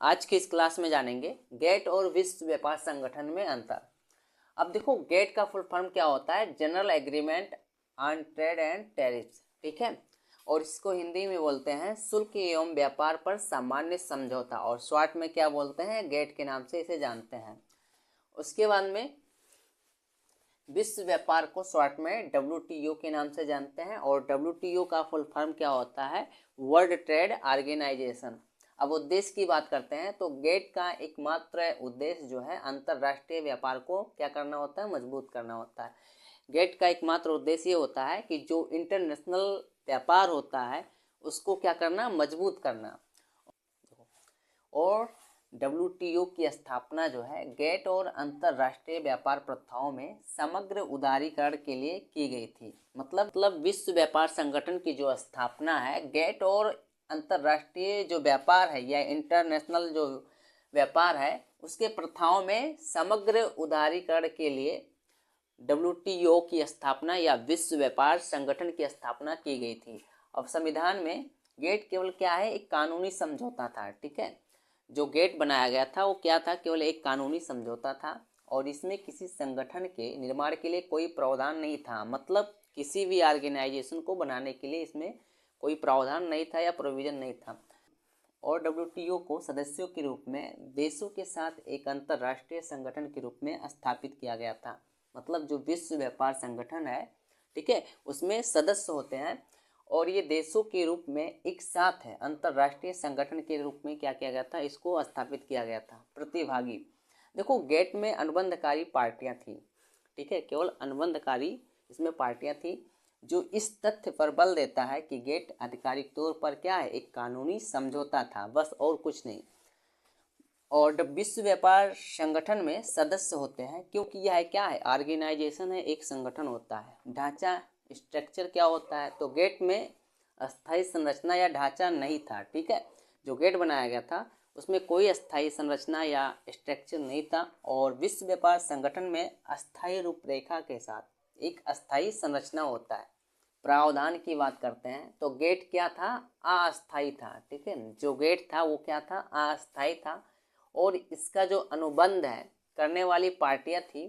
आज की इस क्लास में जानेंगे गेट और विश्व व्यापार संगठन में अंतर। अब देखो, गेट का फुल फॉर्म क्या होता है? General agreement on trade and tariffs, ठीक है। और इसको हिंदी में बोलते हैं शुल्क एवं व्यापार पर सामान्य समझौता, और शॉर्ट में क्या बोलते हैं? गेट के नाम से इसे जानते हैं। उसके बाद में विश्व व्यापार को शॉर्ट में WTO के नाम से जानते हैं, और WTO का फुल फॉर्म क्या होता है? World trade organization. अब उद्देश्य की बात करते हैं तो गेट का एकमात्र उद्देश्य जो है अंतर्राष्ट्रीय व्यापार को क्या करना होता है? मजबूत करना होता है। गेट का एकमात्र उद्देश्य ये होता है कि जो इंटरनेशनल व्यापार होता है उसको क्या करना? मजबूत करना। और WTO की स्थापना जो है गेट और अंतर्राष्ट्रीय व्यापार प्रथाओं में समग्र उदारीकरण के लिए की गई थी। मतलब विश्व व्यापार संगठन की जो स्थापना है गेट और अंतर्राष्ट्रीय जो व्यापार है या इंटरनेशनल जो व्यापार है उसके प्रथाओं में समग्र उदारीकरण के लिए WTO की स्थापना या विश्व व्यापार संगठन की स्थापना की गई थी। अब संविधान में गेट केवल क्या है? एक कानूनी समझौता था, ठीक है। जो गेट बनाया गया था वो क्या था? केवल एक कानूनी समझौता था, और इसमें किसी संगठन के निर्माण के लिए कोई प्रावधान नहीं था। मतलब किसी भी ऑर्गेनाइजेशन को बनाने के लिए इसमें कोई प्रावधान नहीं था या प्रोविजन नहीं था। और WTO को सदस्यों के रूप में देशों के साथ एक अंतर्राष्ट्रीय संगठन के रूप में स्थापित किया गया था। मतलब जो विश्व व्यापार संगठन है, ठीक है, उसमें सदस्य होते हैं और ये देशों के रूप में एक साथ है, अंतर्राष्ट्रीय संगठन के रूप में क्या किया गया था? इसको स्थापित किया गया था। प्रतिभागी देखो, गेट में अनुबंधकारी पार्टियां थी, ठीक है, केवल अनुबंधकारी इसमें पार्टियां थी, जो इस तथ्य पर बल देता है कि गेट आधिकारिक तौर पर क्या है? एक कानूनी समझौता था, बस, और कुछ नहीं। और विश्व व्यापार संगठन में सदस्य होते हैं क्योंकि यह क्या है? ऑर्गेनाइजेशन है, एक संगठन होता है। ढांचा स्ट्रक्चर क्या होता है? तो गेट में अस्थायी संरचना या ढांचा नहीं था, ठीक है। जो गेट बनाया गया था उसमें कोई अस्थायी संरचना या स्ट्रक्चर नहीं था, और विश्व व्यापार संगठन में अस्थायी रूपरेखा के साथ एक अस्थायी संरचना होता है। प्रावधान की बात करते हैं तो गेट क्या था? अस्थायी था, ठीक है। जो गेट था वो क्या था? अस्थायी था, और इसका जो अनुबंध है करने वाली पार्टियां थी,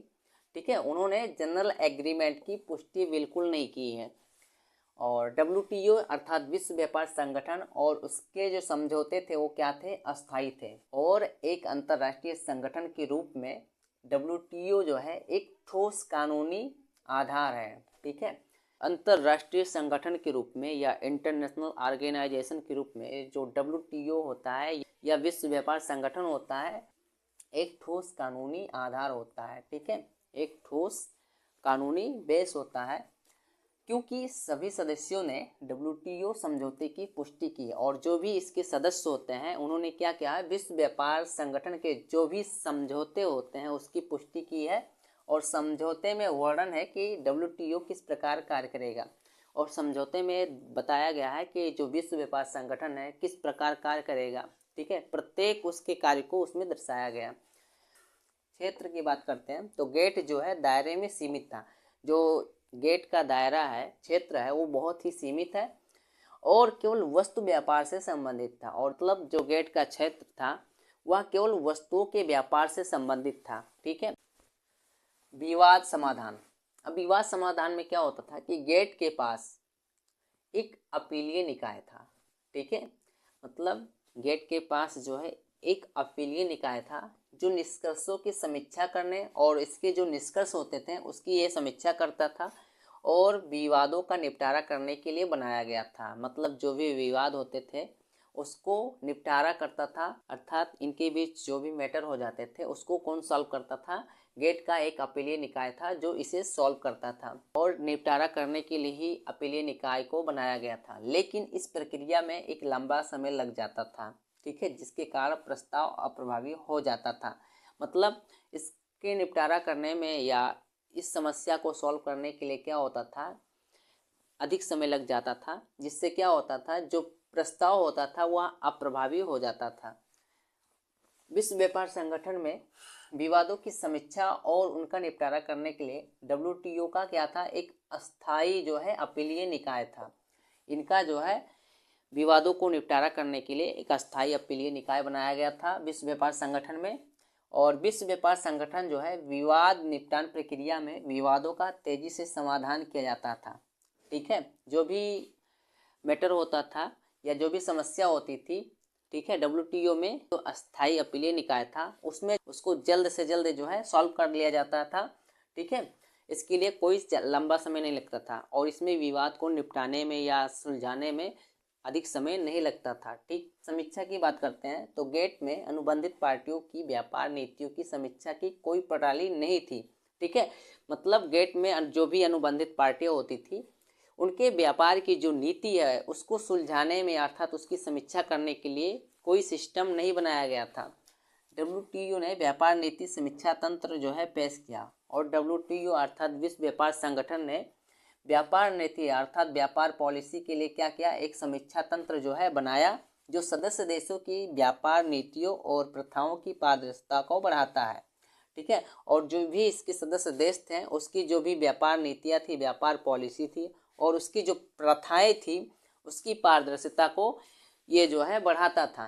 ठीक है, उन्होंने जनरल एग्रीमेंट की पुष्टि बिल्कुल नहीं की है। और WTO अर्थात विश्व व्यापार संगठन और उसके जो समझौते थे वो क्या थे? अस्थायी थे। और एक अंतर्राष्ट्रीय संगठन के रूप में WTO जो है एक ठोस कानूनी आधार है, ठीक है। अंतर्राष्ट्रीय संगठन के रूप में या इंटरनेशनल ऑर्गेनाइजेशन के रूप में जो WTO होता है या विश्व व्यापार संगठन होता है, एक ठोस कानूनी आधार होता है, ठीक है, एक ठोस कानूनी बेस होता है, क्योंकि सभी सदस्यों ने WTO समझौते की पुष्टि की, और जो भी इसके सदस्य होते हैं उन्होंने क्या किया है? विश्व व्यापार संगठन के जो भी समझौते होते हैं उसकी पुष्टि की है, और समझौते में वर्णन है कि WTO किस प्रकार कार्य करेगा, और समझौते में बताया गया है कि जो विश्व व्यापार संगठन है किस प्रकार कार्य करेगा, ठीक है। प्रत्येक उसके कार्य को उसमें दर्शाया गया। क्षेत्र की बात करते हैं तो गेट जो है दायरे में सीमित था। जो गेट का दायरा है, क्षेत्र है, वो बहुत ही सीमित है और केवल वस्तु व्यापार से संबंधित था। और मतलब जो गेट का क्षेत्र था वह केवल वस्तुओं के व्यापार से संबंधित था, ठीक है। विवाद समाधान। अब विवाद समाधान में क्या होता था कि गेट के पास एक अपीलीय निकाय था, ठीक है। मतलब गेट के पास जो है एक अपीलीय निकाय था जो निष्कर्षों की समीक्षा करने और इसके जो निष्कर्ष होते थे उसकी ये समीक्षा करता था और विवादों का निपटारा करने के लिए बनाया गया था। मतलब जो भी विवाद होते थे उसको निपटारा करता था, अर्थात इनके बीच जो भी मैटर हो जाते थे उसको कौन सॉल्व करता था? गेट का एक अपीलीय निकाय था जो इसे सॉल्व करता था, और निपटारा करने के लिए ही अपीलीय निकाय को बनाया गया था। लेकिन इस प्रक्रिया में एक लंबा समय लग जाता था, ठीक है, जिसके कारण प्रस्ताव अप्रभावी हो जाता था। मतलब इसके निपटारा करने में या इस समस्या को सॉल्व करने के लिए क्या होता था? अधिक समय लग जाता था, जिससे क्या होता था? जो प्रस्ताव होता था वह अप्रभावी हो जाता था। विश्व व्यापार संगठन में विवादों की समीक्षा और उनका निपटारा करने के लिए WTO का क्या था? एक अस्थाई जो है अपीलीय निकाय था। इनका जो है विवादों को निपटारा करने के लिए एक अस्थायी अपीलीय निकाय बनाया गया था विश्व व्यापार संगठन में। और विश्व व्यापार संगठन जो है विवाद निपटान प्रक्रिया में विवादों का तेजी से समाधान किया जाता था। ठीक है, जो भी मैटर होता था या जो भी समस्या होती थी, ठीक है, WTO में तो अस्थायी अपीलीय निकाय था, उसमें उसको जल्द से जल्द जो है सॉल्व कर लिया जाता था। ठीक है, इसके लिए कोई लंबा समय नहीं लगता था और इसमें विवाद को निपटाने में या सुलझाने में अधिक समय नहीं लगता था। ठीक, समीक्षा की बात करते हैं तो गेट में अनुबंधित पार्टियों की व्यापार नीतियों की समीक्षा की कोई प्रणाली नहीं थी। ठीक है, मतलब गेट में जो भी अनुबंधित पार्टियां होती थी उनके व्यापार की जो नीति है उसको सुलझाने में अर्थात उसकी समीक्षा करने के लिए कोई सिस्टम नहीं बनाया गया था। WTO ने व्यापार नीति समीक्षा तंत्र जो है पेश किया और WTO अर्थात विश्व व्यापार संगठन ने व्यापार नीति अर्थात व्यापार पॉलिसी के लिए क्या किया, एक समीक्षा तंत्र जो है बनाया जो सदस्य देशों की व्यापार नीतियों और प्रथाओं की पारदर्शिता को बढ़ाता है। ठीक है, और जो भी इसके सदस्य देश थे उसकी जो भी व्यापार नीतियाँ थी, व्यापार पॉलिसी थी और उसकी जो प्रथाएं थी उसकी पारदर्शिता को ये जो है बढ़ाता था।